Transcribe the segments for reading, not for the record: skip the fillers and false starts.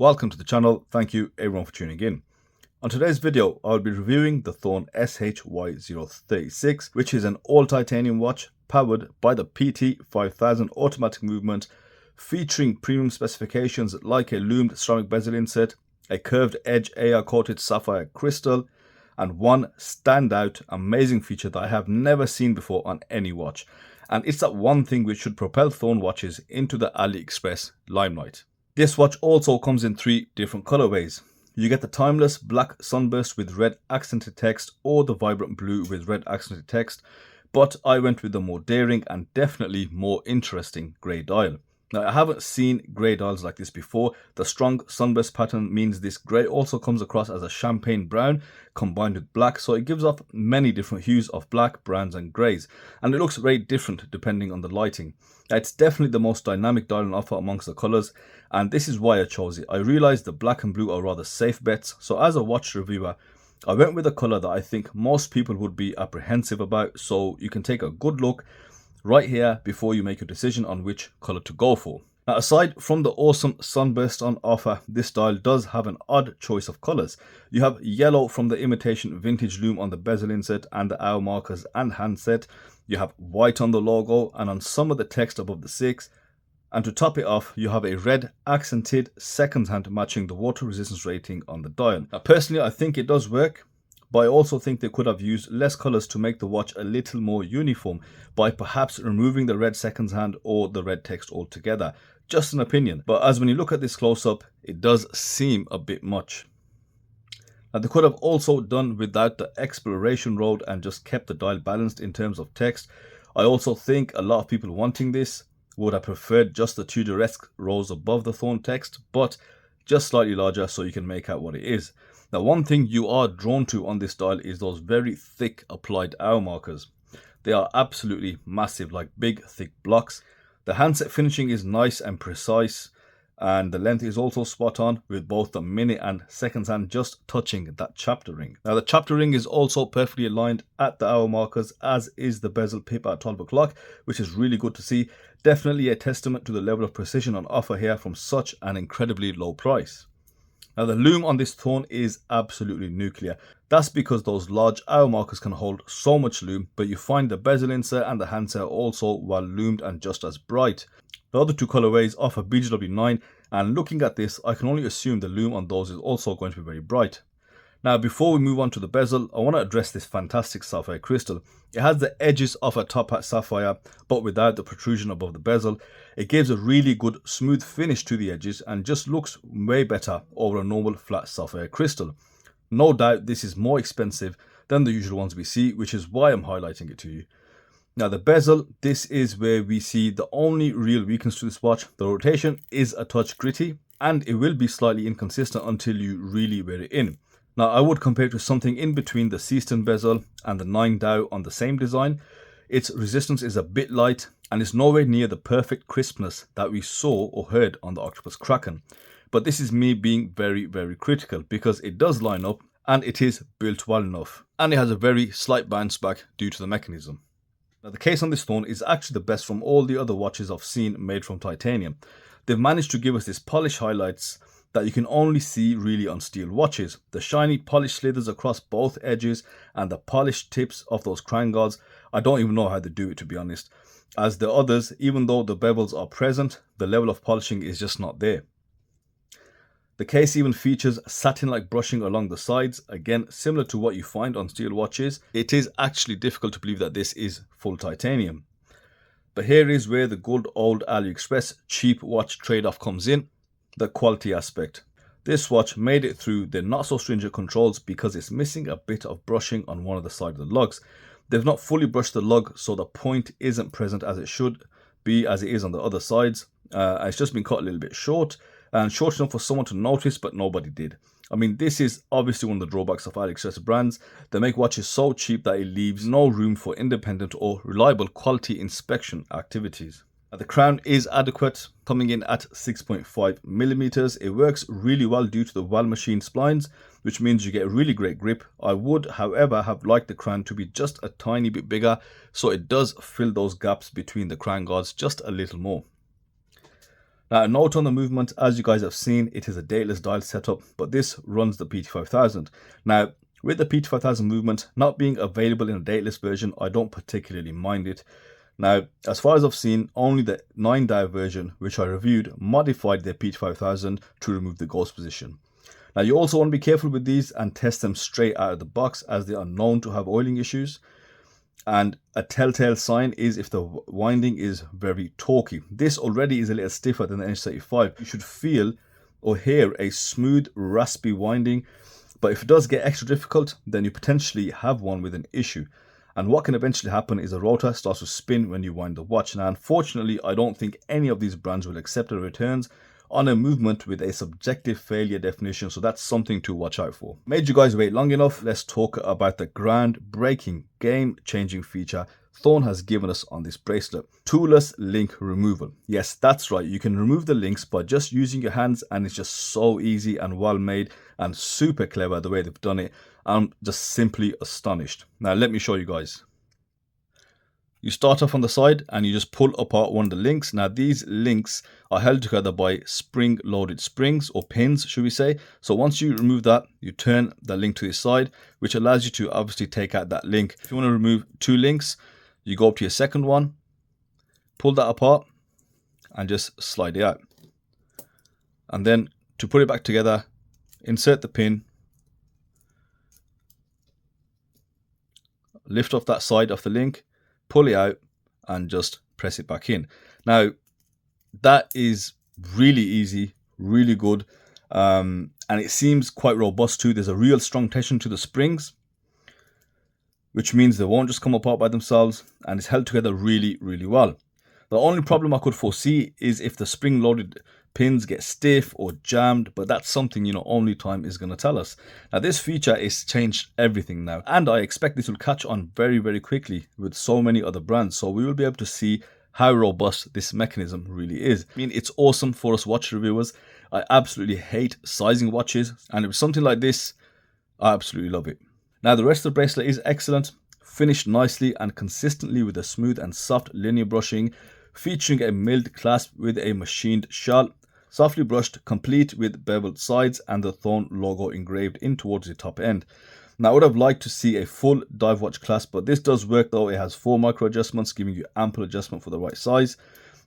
Welcome to the channel. Thank you everyone for tuning in. On today's video, I'll be reviewing the Thorn SHY036, which is an all titanium watch powered by the PT5000 automatic movement, featuring premium specifications like a loomed ceramic bezel inset, a curved edge AR coated sapphire crystal, and one standout amazing feature that I have never seen before on any watch. And it's that one thing which should propel Thorn watches into the AliExpress limelight. This watch also comes in 3 different colorways. You get the timeless black sunburst with red accented text, or the vibrant blue with red accented text, but I went with the more daring and definitely more interesting grey dial. Now, I haven't seen grey dials like this before. The strong sunburst pattern means this grey also comes across as a champagne brown combined with black, so it gives off many different hues of black, browns and greys, and it looks very different depending on the lighting. It's definitely the most dynamic dial on offer amongst the colours, and this is why I chose it. I realised the black and blue are rather safe bets, so as a watch reviewer, I went with a colour that I think most people would be apprehensive about, so you can take a good look right here before you make a decision on which colour to go for. Now, aside from the awesome sunburst on offer, this dial does have an odd choice of colours. You have yellow from the imitation vintage loom on the bezel inset and the hour markers and handset. You have white on the logo and on some of the text above the 6. And to top it off, you have a red accented second hand matching the water resistance rating on the dial. Now, personally, I think it does work, but I also think they could have used less colours to make the watch a little more uniform by perhaps removing the red second hand or the red text altogether. Just an opinion, but as when you look at this close up, it does seem a bit much. Now, they could have also done without the exploration road and just kept the dial balanced in terms of text. I also think a lot of people wanting this would have preferred just the Tudoresque rows above the Thorn text, but just slightly larger so you can make out what it is. Now, one thing you are drawn to on this dial is those very thick applied hour markers. They are absolutely massive, like big thick blocks. The handset finishing is nice and precise, and the length is also spot on, with both the minute and seconds hand just touching that chapter ring. Now, the chapter ring is also perfectly aligned at the hour markers, as is the bezel pip at 12 o'clock, which is really good to see. Definitely a testament to the level of precision on offer here from such an incredibly low price. Now, the loom on this Thorn is absolutely nuclear. That's because those large hour markers can hold so much loom, but you find the bezel insert and the handset also well loomed and just as bright. The other 2 colorways offer BGW9, and looking at this, I can only assume the loom on those is also going to be very bright. Now, before we move on to the bezel, I want to address this fantastic sapphire crystal. It has the edges of a top hat sapphire, but without the protrusion above the bezel. It gives a really good smooth finish to the edges and just looks way better over a normal flat sapphire crystal. No doubt this is more expensive than the usual ones we see, which is why I'm highlighting it to you. Now, the bezel, this is where we see the only real weakness to this watch. The rotation is a touch gritty and it will be slightly inconsistent until you really wear it in. Now, I would compare it to something in between the Seaston bezel and the 9 Dow on the same design. Its resistance is a bit light and it's nowhere near the perfect crispness that we saw or heard on the Octopus Kraken. But this is me being very, very critical because it does line up and it is built well enough. And it has a very slight bounce back due to the mechanism. Now, the case on this Thorn is actually the best from all the other watches I've seen made from titanium. They've managed to give us this polish highlights that you can only see really on steel watches. The shiny polished slithers across both edges and the polished tips of those crown guards. I don't even know how they do it, to be honest. As the others, even though the bevels are present, the level of polishing is just not there. The case even features satin-like brushing along the sides, again similar to what you find on steel watches. It is actually difficult to believe that this is full titanium. But here is where the good old AliExpress cheap watch trade-off comes in. The quality aspect. This watch made it through the not so stringent controls because it's missing a bit of brushing on one of the side of the lugs. They've not fully brushed the lug, so the point isn't present as it should be, as it is on the other sides. It's just been cut a little bit short, and short enough for someone to notice, but nobody did. I mean, this is obviously one of the drawbacks of AliExpress brands. They make watches so cheap that it leaves no room for independent or reliable quality inspection activities. The crown is adequate, coming in at 6.5mm. It works really well due to the well-machined splines, which means you get a really great grip. I would, however, have liked the crown to be just a tiny bit bigger, so it does fill those gaps between the crown guards just a little more. Now, a note on the movement, as you guys have seen, it is a dateless dial setup, but this runs the PT5000. Now, with the PT5000 movement not being available in a dateless version, I don't particularly mind it. Now, as far as I've seen, only the 9-dial version, which I reviewed, modified their PT5000 to remove the ghost position. Now, you also want to be careful with these and test them straight out of the box, as they are known to have oiling issues. And a telltale sign is if the winding is very torquey. This already is a little stiffer than the NH35. You should feel or hear a smooth, raspy winding. But if it does get extra difficult, then you potentially have one with an issue. And what can eventually happen is the rotor starts to spin when you wind the watch. Now, unfortunately, I don't think any of these brands will accept the returns on a movement with a subjective failure definition, so that's something to watch out for. Made you guys wait long enough. Let's talk about the groundbreaking, game-changing feature Thorn has given us on this bracelet: toolless link removal. Yes, that's right, you can remove the links by just using your hands, and it's just so easy and well made and super clever the way they've done it. I'm just simply astonished. Now let me show you guys. You start off on the side and you just pull apart one of the links. Now these links are held together by spring-loaded springs, or pins should we say. So once you remove that, you turn the link to the side, which allows you to obviously take out that link. If you want to remove 2 links, you go up to your second one, pull that apart and just slide it out. And then to put it back together, insert the pin, lift off that side of the link, pull it out and just press it back in. Now that is really easy, really good, and it seems quite robust too. There's a real strong tension to the springs, which means they won't just come apart by themselves, and it's held together really, really well. The only problem I could foresee is if the spring-loaded pins get stiff or jammed, but that's something, you know, only time is going to tell us. Now this feature is changed everything now, and I expect this will catch on very, very quickly with so many other brands, so we will be able to see how robust this mechanism really is. I mean, it's awesome for us watch reviewers. I absolutely hate sizing watches, and with something like this, I absolutely love it. Now the rest of the bracelet is excellent, finished nicely and consistently with a smooth and soft linear brushing, featuring a milled clasp with a machined shell, softly brushed, complete with beveled sides and the Thorn logo engraved in towards the top end. Now I would have liked to see a full dive watch clasp, but this does work though. It has 4 micro adjustments, giving you ample adjustment for the right size.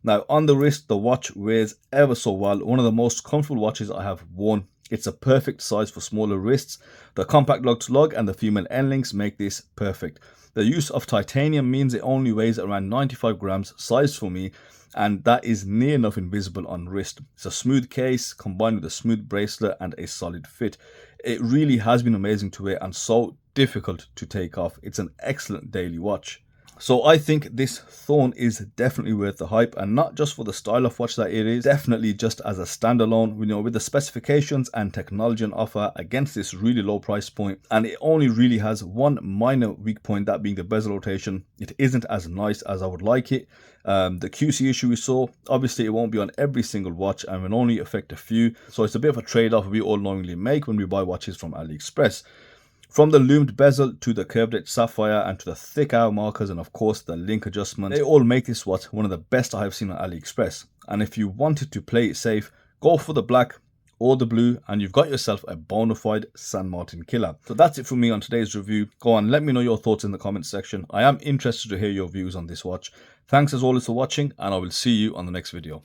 Now on the wrist, the watch wears ever so well. One of the most comfortable watches I have worn. It's a perfect size for smaller wrists. The compact lug to lug and the female end links make this perfect. The use of titanium means it only weighs around 95 grams, size for me, and that is near enough invisible on wrist. It's a smooth case combined with a smooth bracelet and a solid fit. It really has been amazing to wear and so difficult to take off. It's an excellent daily watch. So I think this Thorn is definitely worth the hype, and not just for the style of watch that it is, definitely just as a standalone, you know, with the specifications and technology on offer against this really low price point. And it only really has one minor weak point, that being the bezel rotation. It isn't as nice as I would like it. The QC issue we saw, obviously it won't be on every single watch and will only affect a few, so it's a bit of a trade-off we all knowingly make when we buy watches from AliExpress. From the loomed bezel to the curved edge sapphire and to the thick hour markers and of course the link adjustment, they all make this watch one of the best I have seen on AliExpress. And if you wanted to play it safe, go for the black or the blue and you've got yourself a bona fide San Martin killer. So that's it from me on today's review. Go on, let me know your thoughts in the comments section. I am interested to hear your views on this watch. Thanks as always for watching, and I will see you on the next video.